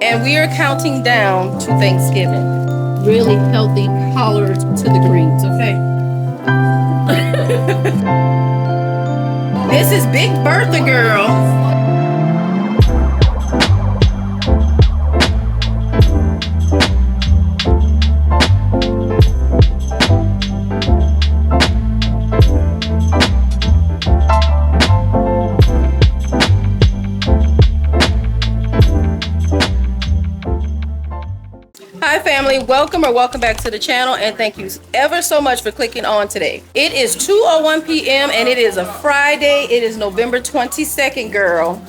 And we are counting down to Thanksgiving. Really healthy collards to the greens, okay? This is Big Bertha Girl. Hi family, welcome back to the channel, and thank you ever so much for clicking on today. It is 2:01 p.m. and it is a Friday. It is November 22nd, girl.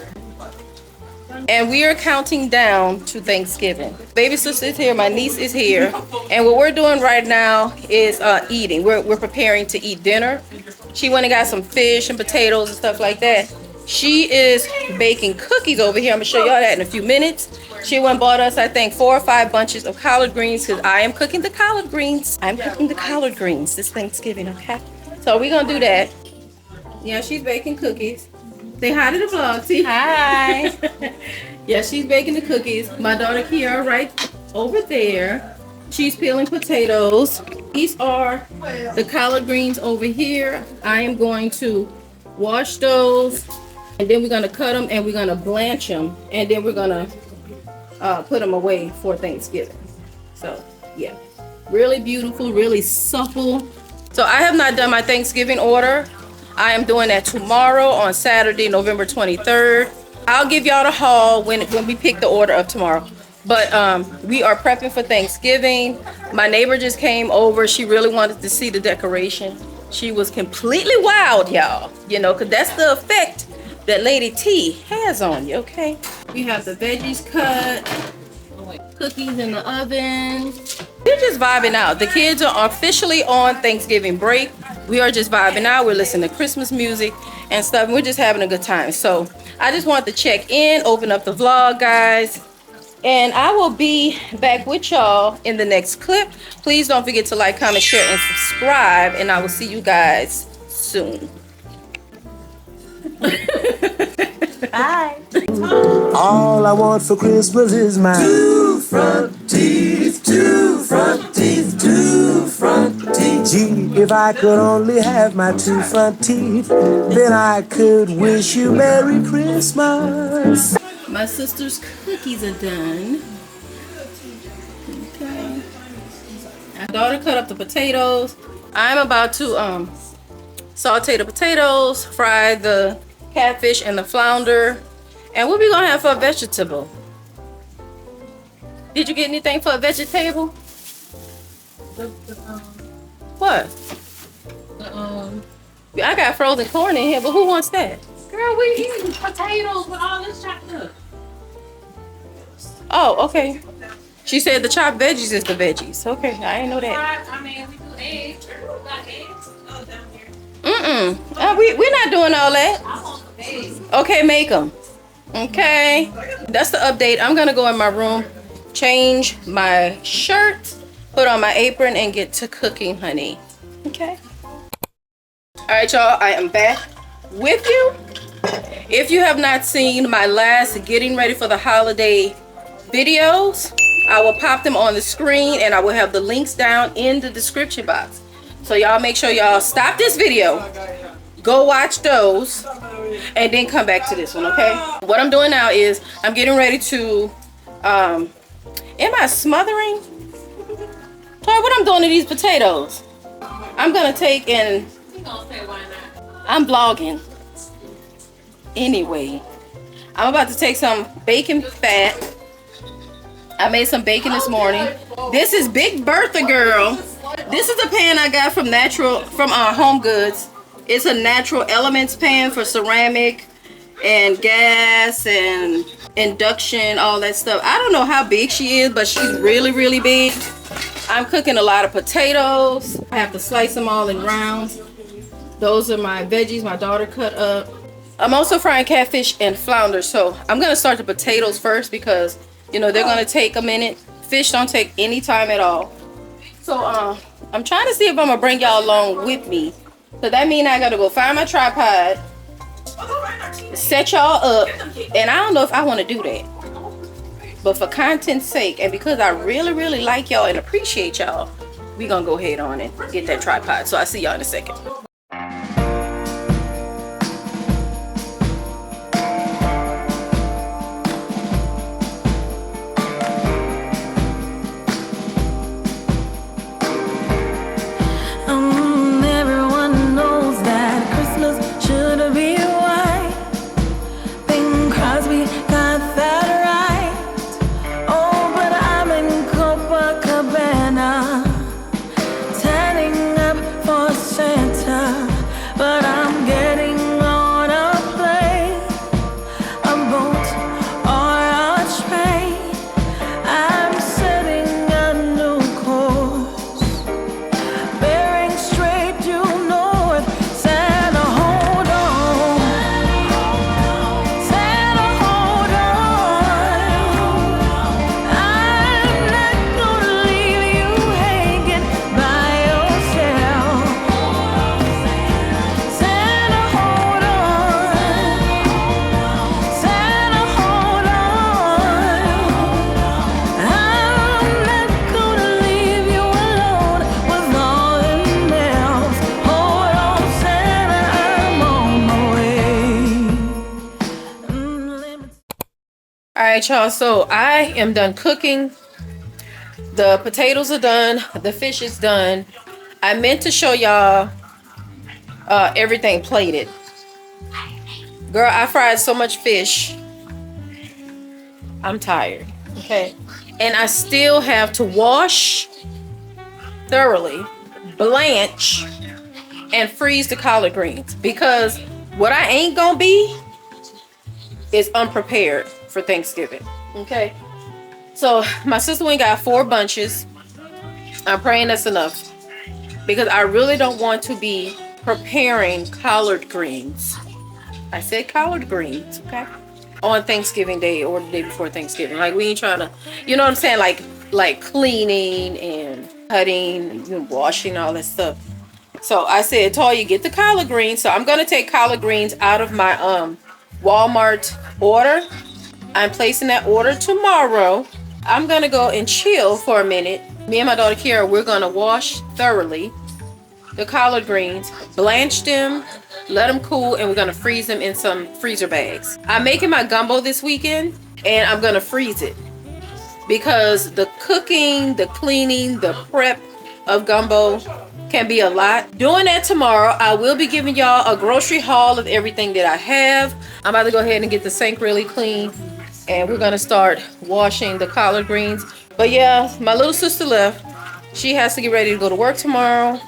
And we are counting down to Thanksgiving. Baby sister is here, my niece is here. And what we're doing right now is eating. We're preparing to eat dinner. She went and got some fish and potatoes and stuff like that. She is baking cookies over here. I'm gonna show y'all that in a few minutes. She went and bought us, I think, 4 or 5 bunches of collard greens because I am cooking the collard greens. I'm cooking the collard greens this Thanksgiving, okay? So we're gonna do that. Yeah, she's baking cookies. Say hi to the vlog, T. Hi. Yeah, she's baking the cookies. My daughter Kiara right over there. She's peeling potatoes. These are the collard greens over here. I am going to wash those, and then we're gonna cut them and we're gonna blanch them, and then we're gonna put them away for Thanksgiving. So yeah, really beautiful, really supple. So I have not done my Thanksgiving order. I am doing that tomorrow on Saturday, November 23rd. I'll give y'all the haul when we pick the order of tomorrow. But we are prepping for Thanksgiving. My neighbor just came over. She really wanted to see the decoration. She was completely wild, y'all. You know, because that's the effect that Lady T has on you, okay? We have the veggies cut, cookies in the oven. We're just vibing out. The kids are officially on Thanksgiving break. We are just vibing out. We're listening to Christmas music and stuff. We're just having a good time. So I just wanted to check in, open up the vlog, guys. And I will be back with y'all in the next clip. Please don't forget to like, comment, share, and subscribe. And I will see you guys soon. Bye. All I want for Christmas is my 2 front teeth, 2 front teeth, 2 front teeth. Gee, if I could only have my 2 front teeth, then I could wish you Merry Christmas. My sister's cookies are done. Okay. My daughter cut up the potatoes. I'm about to saute the potatoes, fry the catfish and the flounder. And what we gonna have for a vegetable? Did you get anything for a vegetable? What? I got frozen corn in here, but who wants that? Girl, we eating potatoes with all this chopped up. Oh, okay. She said the chopped veggies is the veggies. Okay, I didn't know that. I mean, we do eggs. We got eggs. Oh, down here. We're not doing all that. I want some eggs. Okay, make them. Okay, that's the update. I'm gonna go in my room, change my shirt, put on my apron, and get to cooking, honey. Okay. All right, y'all. I am back with you. If you have not seen my last getting ready for the holiday videos, I will pop them on the screen, and I will have the links down in the description box. So y'all make sure y'all stop this video, go watch those, and then come back to this one, okay? What I'm doing now is I'm getting ready to am I smothering? Toy, what I'm doing to these potatoes? I'm gonna take and You gonna say why not? I'm vlogging anyway. I'm about to take some bacon fat. I made some bacon this morning. This is Big Bertha Girl. This is a pan I got from Home Goods. It's a Natural Elements pan for ceramic and gas and induction, all that stuff. I don't know how big she is, but she's really, really big. I'm cooking a lot of potatoes. I have to slice them all in rounds. Those are my veggies my daughter cut up. I'm also frying catfish and flounder. So I'm gonna start the potatoes first because, you know, they're gonna take a minute. Fish don't take any time at all. So I'm trying to see if I'm gonna bring y'all along with me. So that means I gotta go find my tripod, set y'all up, and I don't know if I want to do that. But for content's sake, and because I really, really like y'all and appreciate y'all, we gonna go ahead on and get that tripod. So I'll see y'all in a second. Everyone knows that Christmas should be white. Bing Crosby got that right. Oh, but I'm in Copacabana, tanning up for Santa. But I'm getting on a plane, a boat, or a train. I'm setting a new course, bearing straight due north. Santa, hold on. Santa, hold on. I'm not gonna leave you hanging by yourself. Santa, hold on. Santa, hold on. I'm not gonna leave you alone with all them else. Hold on, Santa, I'm on my way. All right, y'all. So I am done cooking. The potatoes are done. The fish is done. I meant to show y'all everything plated. Girl, I fried so much fish. I'm tired. Okay. And I still have to wash thoroughly, blanch, and freeze the collard greens, because what I ain't gonna be is unprepared for Thanksgiving. Okay. So my sister went and got 4 bunches. I'm praying that's enough, because I really don't want to be preparing collard greens. I said collard greens, okay? On Thanksgiving Day or the day before Thanksgiving. Like, we ain't trying to, you know what I'm saying? Like cleaning and cutting and washing, all that stuff. So I said, Toya, get the collard greens. So I'm gonna take collard greens out of my Walmart order. I'm placing that order tomorrow. I'm gonna go and chill for a minute. Me and my daughter Kara, we're gonna wash thoroughly the collard greens, blanch them, let them cool, and we're gonna freeze them in some freezer bags. I'm making my gumbo this weekend, and I'm gonna freeze it, because the cooking, the cleaning, the prep of gumbo can be a lot. Doing that tomorrow. I will be giving y'all a grocery haul of everything that I have. I'm about to go ahead and get the sink really clean, and we're gonna start washing the collard greens. But yeah, my little sister left. She has to get ready to go to work tomorrow,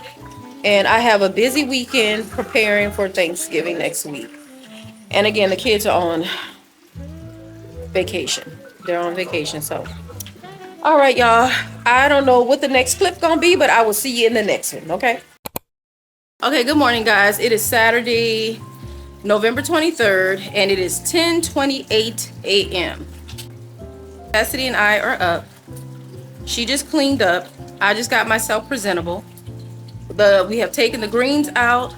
and I have a busy weekend preparing for Thanksgiving next week. And again, the kids are on vacation. They're on vacation, so. All right, y'all. I don't know what the next clip gonna be, but I will see you in the next one, okay? Okay, good morning, guys. It is Saturday, November 23rd, and it is 10:28 a.m. Cassidy and I are up. She just cleaned up. I just got myself presentable. We have taken the greens out.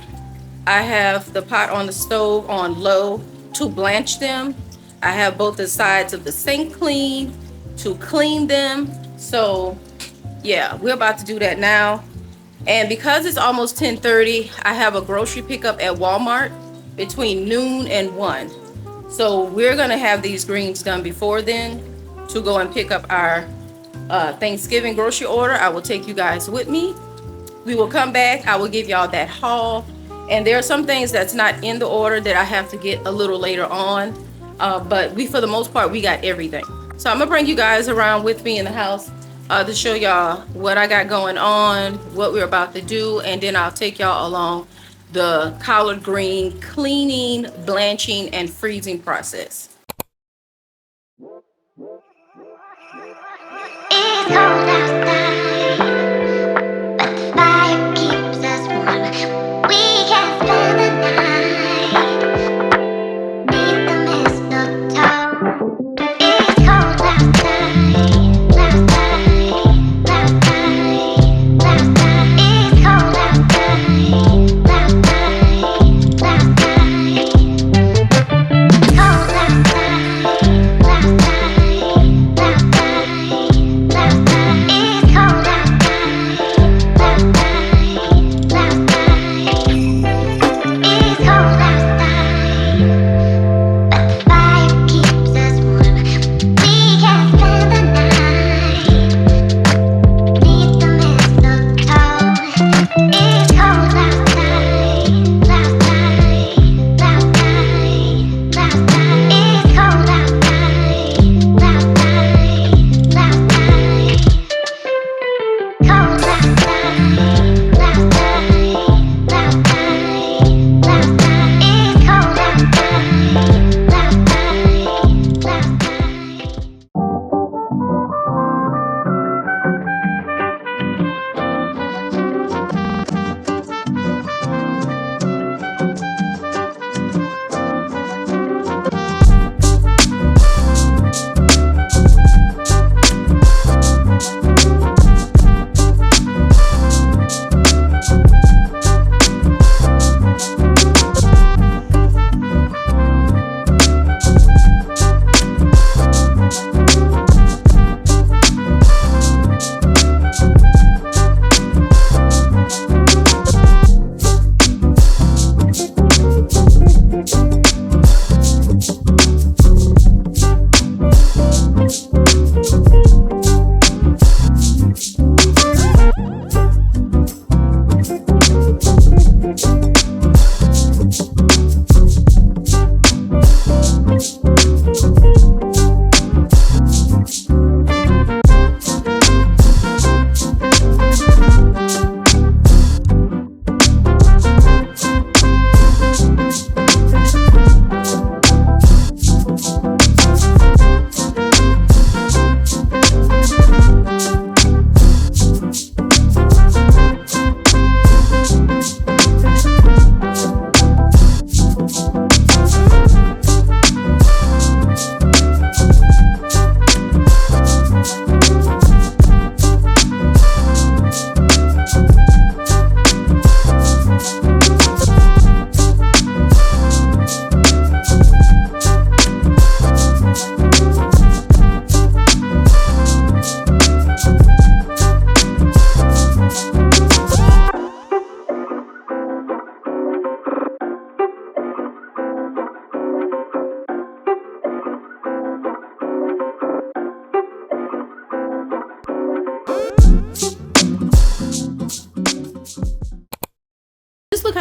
I have the pot on the stove on low to blanch them. I have both the sides of the sink clean to clean them. So yeah, we're about to do that now. And because it's almost 10:30, I have a grocery pickup at Walmart between noon and 1. So we're gonna have these greens done before then to go and pick up our Thanksgiving grocery order. I will take you guys with me. We will come back. I will give y'all that haul. And there are some things that's not in the order that I have to get a little later on. But for the most part, we got everything. So I'm gonna bring you guys around with me in the house to show y'all what I got going on, what we're about to do, and then I'll take y'all along the collard green cleaning, blanching, and freezing process. It's cold outside, but the fire keeps us warm. We can spend the night beneath the mistletoe. It's cold outside, outside, outside, outside. It's cold outside, outside, outside. Cold outside, outside, outside.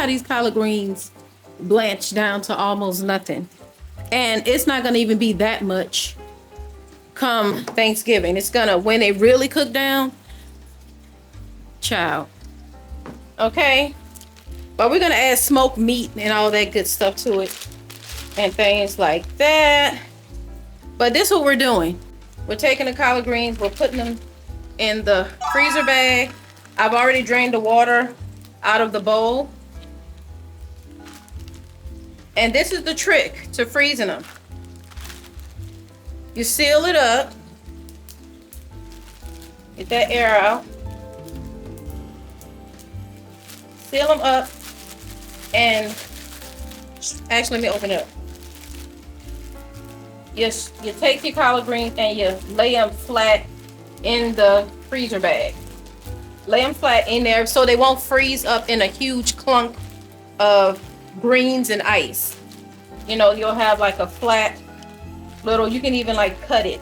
how these collard greens blanch down to almost nothing. And it's not gonna even be that much come Thanksgiving. It's gonna, when they really cook down, child. Okay? But we're gonna add smoked meat and all that good stuff to it and things like that. But this is what we're doing. We're taking the collard greens, we're putting them in the freezer bag. I've already drained the water out of the bowl. And this is the trick to freezing them. You seal it up. Get that air out. Seal them up. And actually, let me open it up. Yes, you take your collard greens and you lay them flat in the freezer bag. Lay them flat in there so they won't freeze up in a huge clunk of greens and ice. You know, you'll have like a flat little, you can even like cut it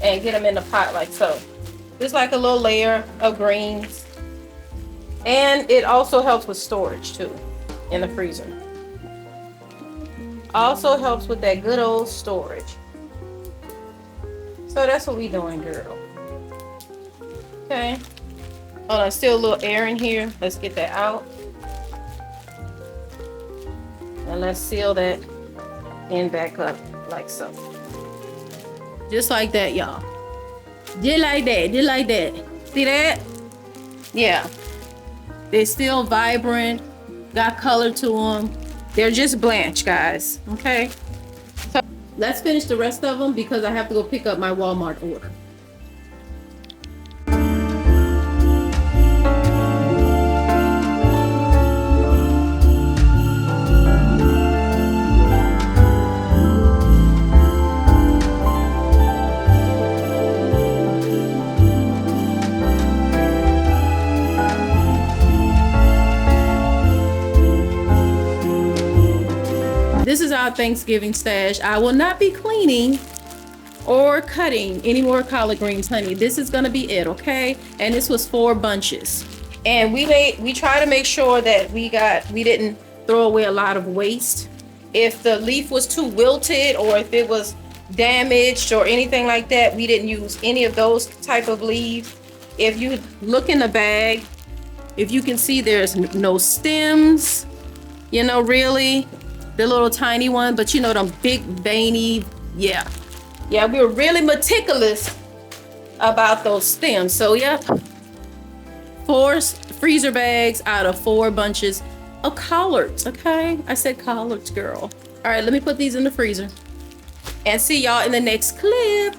and get them in the pot like so. Just like a little layer of greens. And it also helps with storage too in the freezer. Also helps with that good old storage. So that's what we doing, girl. Okay. Hold on, still a little air in here. Let's get that out. And let's seal that in back up like so. Just like that, y'all. Just like that, just like that. See that? Yeah. They're still vibrant, got color to them. They're just blanched, guys, okay? So let's finish the rest of them because I have to go pick up my Walmart order. This is our Thanksgiving stash. I will not be cleaning or cutting any more collard greens, honey. This is gonna be it, okay? And this was 4 bunches. And we try to make sure that we didn't throw away a lot of waste. If the leaf was too wilted or if it was damaged or anything like that, we didn't use any of those type of leaves. If you look in the bag, if you can see, there's no stems, you know, really. The little tiny one, but you know, them big veiny, yeah, we were really meticulous about those stems. So yeah, 4 freezer bags out of 4 bunches of collards. Okay, I said collards, girl. All right, let me put these in the freezer and see y'all in the next clip.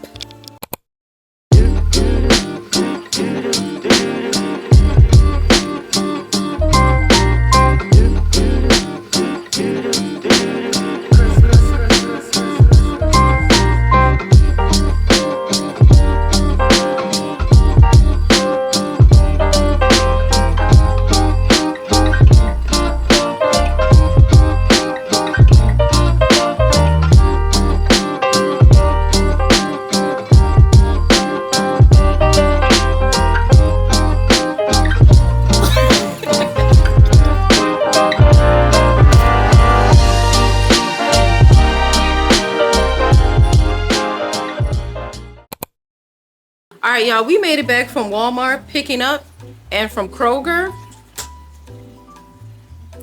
All right, y'all, we made it back from Walmart picking up and from Kroger.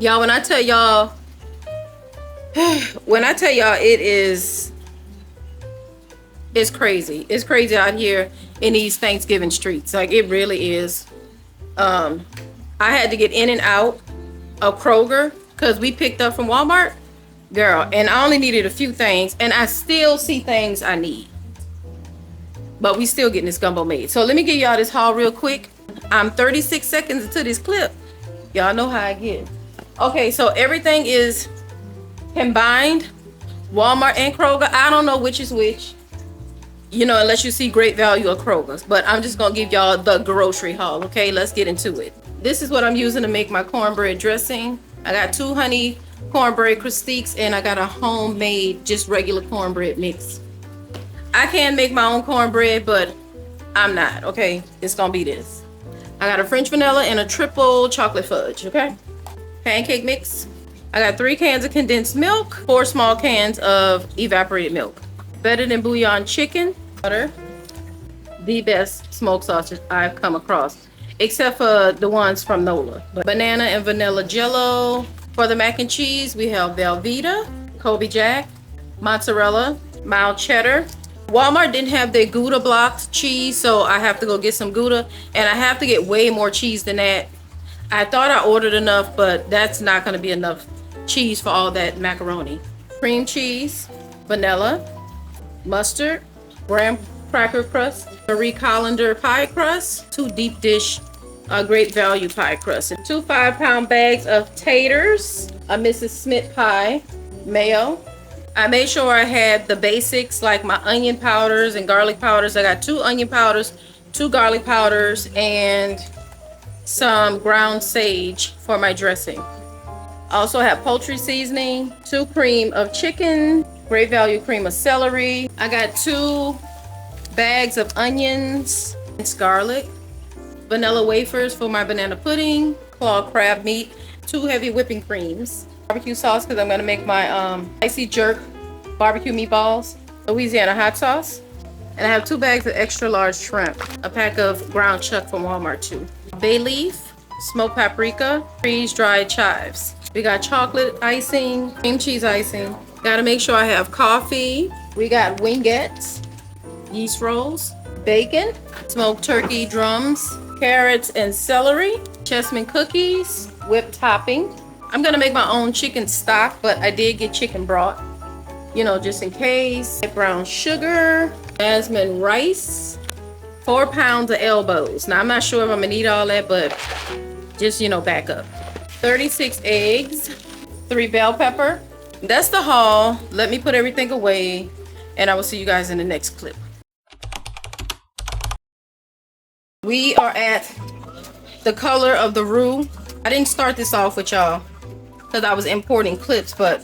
Y'all, when I tell y'all it's crazy. It's crazy out here in these Thanksgiving streets. Like, it really is. I had to get in and out of Kroger because we picked up from Walmart, girl, and I only needed a few things, and I still see things I need. But we still getting this gumbo made. So let me give y'all this haul real quick. I'm 36 seconds into this clip. Y'all know how I get. Okay, so everything is combined. Walmart and Kroger. I don't know which is which. You know, unless you see Great Value or Kroger's. But I'm just going to give y'all the grocery haul. Okay, let's get into it. This is what I'm using to make my cornbread dressing. I got 2 honey cornbread crustiques and I got a homemade just regular cornbread mix. I can make my own cornbread, but I'm not, okay? It's gonna be this. I got a French vanilla and a triple chocolate fudge, okay? pancake mix. I got 3 cans of condensed milk, 4 small cans of evaporated milk. Better Than Bouillon chicken, butter. The best smoked sausage I've come across, except for the ones from Nola. Banana and vanilla jello. For the mac and cheese, we have Velveeta, Colby Jack, mozzarella, mild cheddar. Walmart didn't have their Gouda blocks cheese, so I have to go get some Gouda, and I have to get way more cheese than that. I thought I ordered enough, but that's not going to be enough cheese for all that macaroni. Cream cheese, vanilla, mustard, graham cracker crust, Marie Callender pie crust, 2 deep dish Great Value pie crust, and 2 5-pound bags of taters, a Mrs. Smith pie, mayo. I made sure I had the basics like my onion powders and garlic powders. I got 2 onion powders, 2 garlic powders, and some ground sage for my dressing. I also have poultry seasoning, 2 cream of chicken, Great Value cream of celery. I got 2 bags of onions, minced garlic, vanilla wafers for my banana pudding, claw crab meat, 2 heavy whipping creams, barbecue sauce because I'm going to make my spicy jerk barbecue meatballs, Louisiana hot sauce, and I have 2 bags of extra large shrimp, a pack of ground chuck from Walmart too, bay leaf, smoked paprika, freeze-dried chives. We got chocolate icing, cream cheese icing. Got to make sure I have coffee. We got wingettes, yeast rolls, bacon, smoked turkey drums, carrots and celery, chessman cookies, whipped topping. I'm gonna make my own chicken stock, but I did get chicken broth, you know, just in case. Brown sugar, jasmine rice, 4 pounds of elbows. Now I'm not sure if I'm gonna need all that, but just, you know, back up. 36 eggs, 3 bell pepper. That's the haul. Let me put everything away, and I will see you guys in the next clip. We are at the color of the roux. I didn't start this off with y'all because I was importing clips, but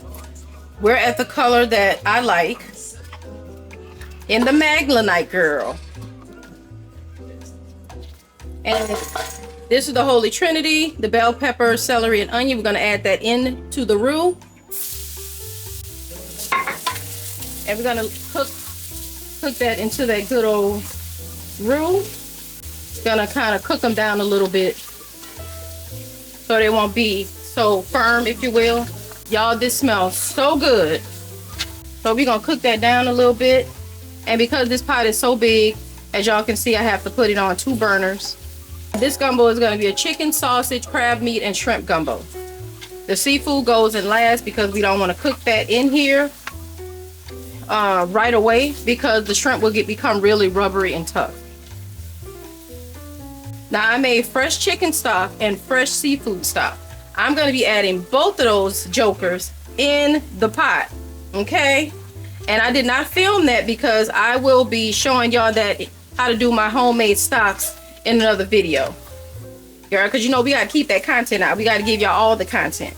we're at the color that I like in the Maglanite, girl. And this is the Holy Trinity, the bell pepper, celery, and onion. We're gonna add that into the roux. And we're gonna cook that into that good old roux. Gonna kind of cook them down a little bit so they won't be so firm, if you will. Y'all, this smells so good. So we're gonna cook that down a little bit. And because this pot is so big, as y'all can see, I have to put it on 2 burners. This gumbo is gonna be a chicken, sausage, crab meat, and shrimp gumbo. The seafood goes in last because we don't want to cook that in here right away because the shrimp will become really rubbery and tough. Now I made fresh chicken stock and fresh seafood stock. I'm going to be adding both of those jokers in the pot, okay? And I did not film that because I will be showing y'all that how to do my homemade stocks in another video, girl, because you know we got to keep that content out. We got to give y'all all the content.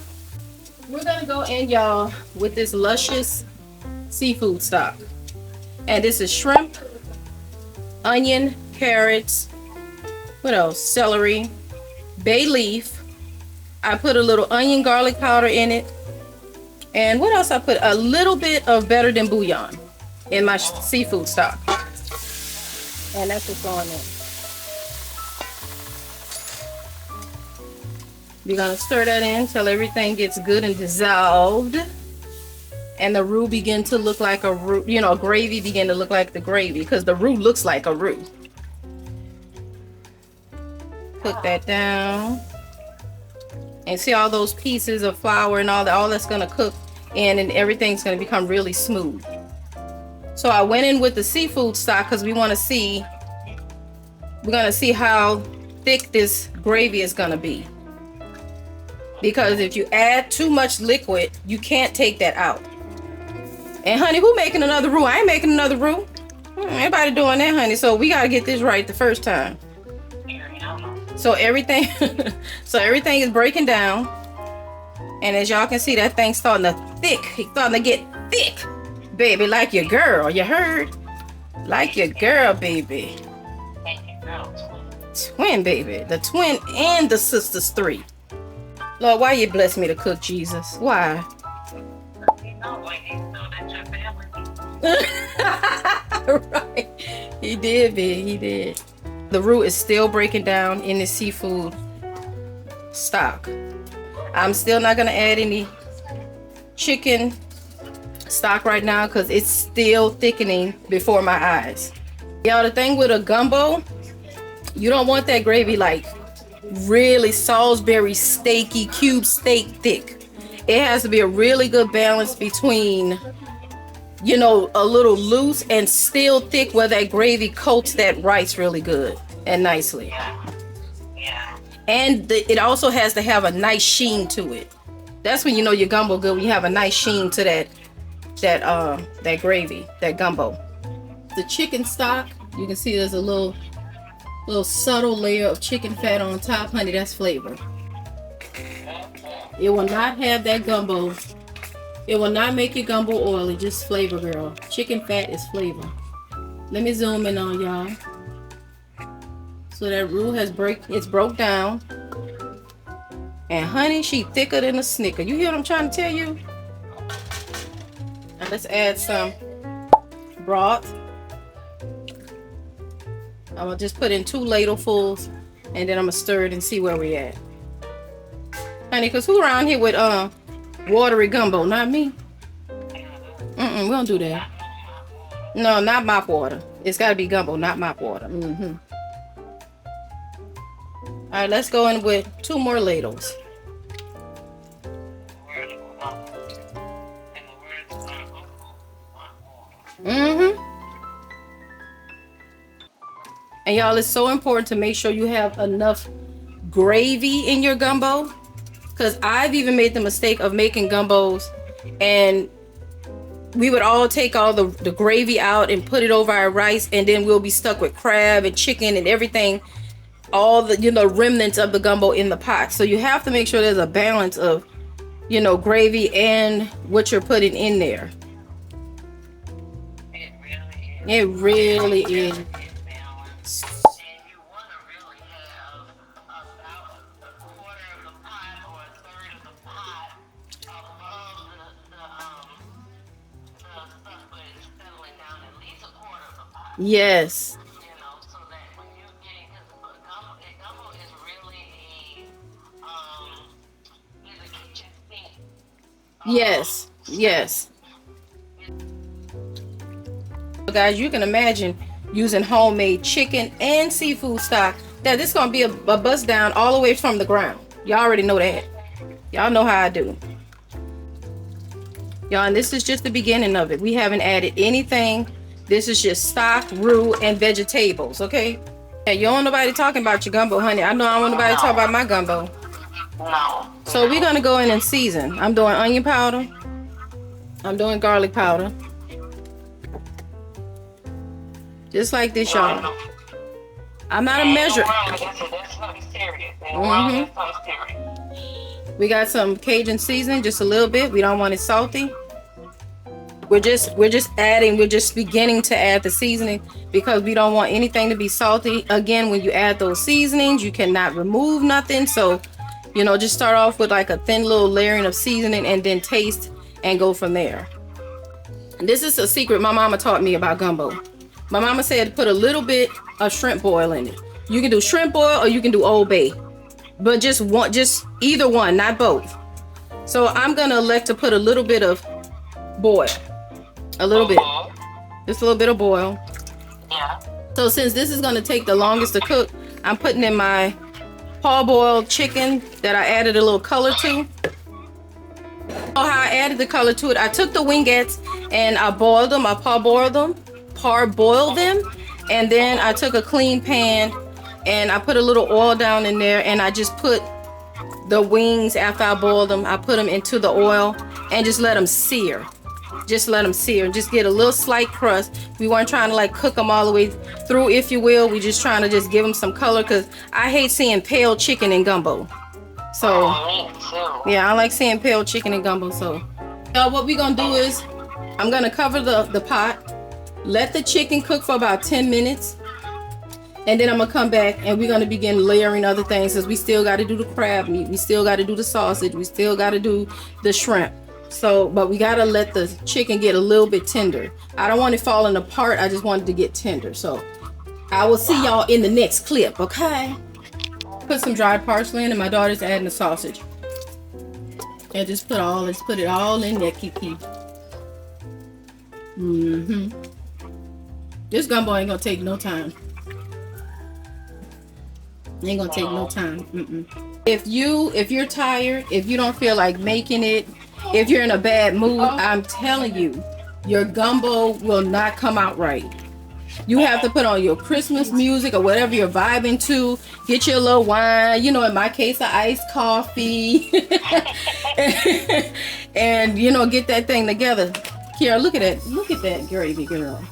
We're going to go in, y'all, with this luscious seafood stock. And this is shrimp, onion, carrots, what else? Celery, bay leaf. I put a little onion garlic powder in it. And what else? I put a little bit of Better Than Bouillon in my seafood stock. And that's what's going in. We're gonna stir that in till everything gets good and dissolved. And the roux begin to look like a roux, you know, gravy begin to look like the gravy because the roux looks like a roux. Put that down. And see all those pieces of flour and all that's gonna cook in and everything's gonna become really smooth. So I went in with the seafood stock because we're gonna see how thick this gravy is gonna be. Because if you add too much liquid, you can't take that out. And honey, who making another roux? I ain't making another roux. Everybody doing that, honey. So we gotta get this right the first time. So everything is breaking down. And as y'all can see, that thing's starting to get thick. Baby, like your girl, you heard? Like your girl, baby. Twin, baby. The twin and the sisters 3. Lord, why you bless me to cook, Jesus? Why? Right. He did, big. He did. The roux is still breaking down in the seafood stock. I'm still not gonna add any chicken stock right now because it's still thickening before my eyes. Y'all, the thing with a gumbo, you don't want that gravy like really Salisbury steaky cube steak thick. It has to be a really good balance between, you know, a little loose and still thick where that gravy coats that rice really good and nicely. And it also has to have a nice sheen to it. That's when you know your gumbo good, when you have a nice sheen to that gravy, that gumbo. The chicken stock, you can see there's a little subtle layer of chicken fat on top, honey. That's flavor. It will not have that gumbo. It will not make your gumbo oily, just flavor, girl. Chicken fat is flavor. Let me zoom in on y'all. So that roux it's broke down. And honey, she thicker than a Snicker. You hear what I'm trying to tell you? Now let's add some broth. I'm gonna just put in 2 ladlefuls and then I'm gonna stir it and see where we at. Honey, cause who around here with watery gumbo? Not me. We don't do that. No, not mop water. It's gotta be gumbo, not mop water. All right, let's go in with 2 more ladles. And y'all, it's so important to make sure you have enough gravy in your gumbo, because I've even made the mistake of making gumbos and we would all take all the gravy out and put it over our rice, and then we'll be stuck with crab and chicken and everything, all the, you know, remnants of the gumbo in the pot. So you have to make sure there's a balance of, you know, gravy and what you're putting in there. It really is. Yes. So that when you get, because gumbo is really is a kitchen sink. Yes. Yes. So guys, you can imagine using homemade chicken and seafood stock. That this gonna be a bust down all the way from the ground. Y'all already know that. Y'all know how I do. Y'all, and this is just the beginning of it. We haven't added anything. This is just stock, roux, and vegetables, okay? Yeah, you don't want nobody talking about your gumbo, honey. I know I don't want nobody to talk about my gumbo. No. So we're gonna go in and season. I'm doing onion powder. I'm doing garlic powder. Just like this, y'all. I'm not a measure. We got some Cajun seasoning, just a little bit. We don't want it salty. We're just beginning to add the seasoning because we don't want anything to be salty. Again, when you add those seasonings, you cannot remove nothing. So, you know, just start off with like a thin little layering of seasoning and then taste and go from there. And this is a secret my mama taught me about gumbo. My mama said put a little bit of shrimp boil in it. You can do shrimp boil or you can do Old Bay, but just either one, not both. So I'm gonna elect to put a little bit of boil. A little bit. Just a little bit of boil. Yeah. So since this is going to take the longest to cook, I'm putting in my parboiled chicken that I added a little color to. So how I added the color to it, I took the wingettes and I boiled them. I parboiled them. And then I took a clean pan and I put a little oil down in there, and I just put the wings after I boiled them. I put them into the oil and just let them sear. Just let them sear and just get a little slight crust. We weren't trying to like cook them all the way through, if you will. We just trying to just give them some color, because I hate seeing pale chicken in gumbo. So yeah, I like seeing pale chicken in gumbo. So what we're gonna do is I'm gonna cover the pot, let the chicken cook for about 10 minutes. And then I'm gonna come back and we're gonna begin layering other things, because we still got to do the crab meat, we still got to do the sausage, we still got to do the shrimp. So, but we got to let the chicken get a little bit tender. I don't want it falling apart, I just want it to get tender. So I will see y'all in the next clip, okay? Put some dried parsley in, and my daughter's adding the sausage. And just put it all in there, Kiki. This gumbo ain't gonna take no time. Ain't gonna take no time. If you're tired, if you don't feel like making it, if you're in a bad mood, I'm telling you, your gumbo will not come out right. You have to put on your Christmas music or whatever you're vibing to. Get your little wine, you know, in my case, an iced coffee. And, you know, get that thing together. Kiara, look at that. Look at that gravy, girl.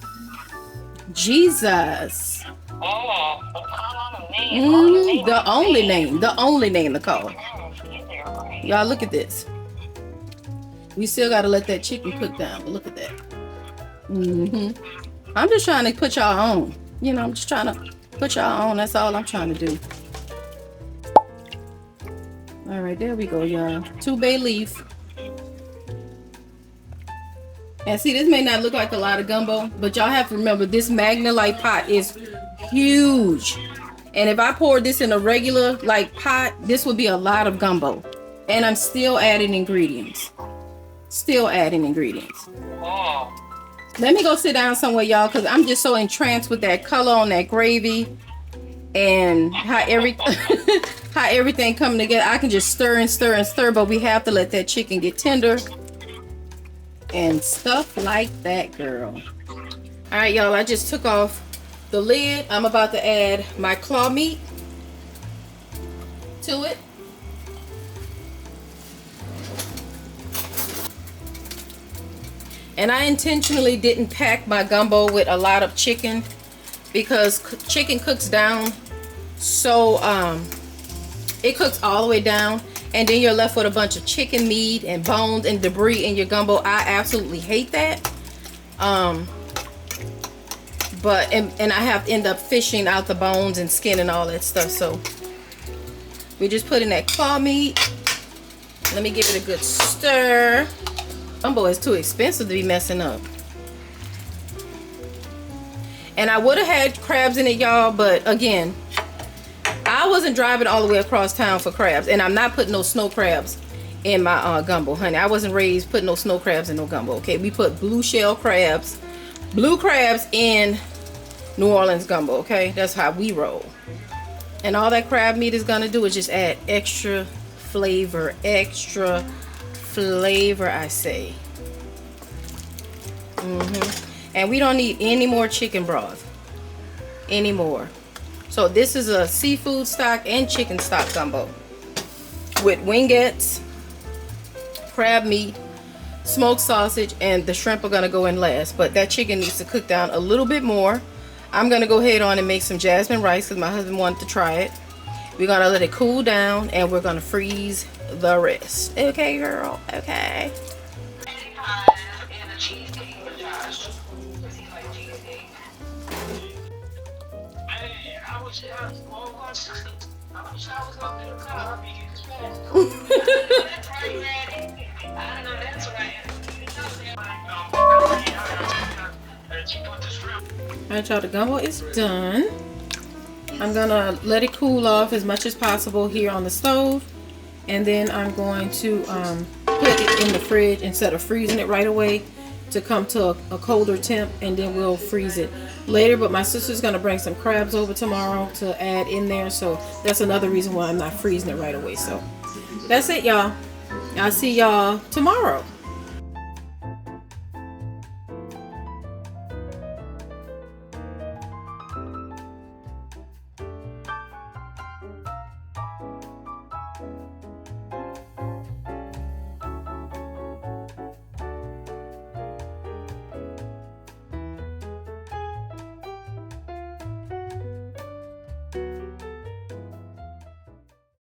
Jesus. The only name to call. Y'all, look at this. We still got to let that chicken cook down, but look at that. I'm just trying to put y'all on. You know, I'm just trying to put y'all on. That's all I'm trying to do. All right, there we go, y'all. 2 bay leaf. And see, this may not look like a lot of gumbo, but y'all have to remember this Magnalite pot is huge. And if I poured this in a regular like pot, this would be a lot of gumbo. And I'm still adding ingredients. Let me go sit down somewhere, y'all, because I'm just so entranced with that color on that gravy and how everything coming together. I can just stir and stir and stir, but we have to let that chicken get tender and stuff like that, girl. All right, y'all, I just took off the lid. I'm about to add my claw meat to it. And I intentionally didn't pack my gumbo with a lot of chicken, because chicken cooks down, so it cooks all the way down, and then you're left with a bunch of chicken meat and bones and debris in your gumbo. I absolutely hate that. But I have to end up fishing out the bones and skin and all that stuff. So we just put in that claw meat. Let me give it a good stir. Gumbo is too expensive to be messing up. And I would have had crabs in it, y'all, but again, I wasn't driving all the way across town for crabs, and I'm not putting no snow crabs in my gumbo, honey. I wasn't raised putting no snow crabs in no gumbo, okay? We put blue crabs in New Orleans gumbo, okay? That's how we roll. And all that crab meat is gonna do is just add extra flavor, I say. And we don't need any more chicken broth anymore. So this is a seafood stock and chicken stock gumbo with wingettes, crab meat, smoked sausage, and the shrimp are gonna go in last, but that chicken needs to cook down a little bit more. I'm gonna go ahead on and make some jasmine rice because my husband wanted to try it. We're gonna let it cool down and we're gonna freeze the rest. Okay, girl, okay. Alright, y'all, the gumbo is done. I'm gonna let it cool off as much as possible here on the stove, and then I'm going to put it in the fridge instead of freezing it right away to come to a colder temp, and then we'll freeze it later. But my sister's gonna bring some crabs over tomorrow to add in there, so that's another reason why I'm not freezing it right away. So that's it, y'all. I'll see y'all tomorrow.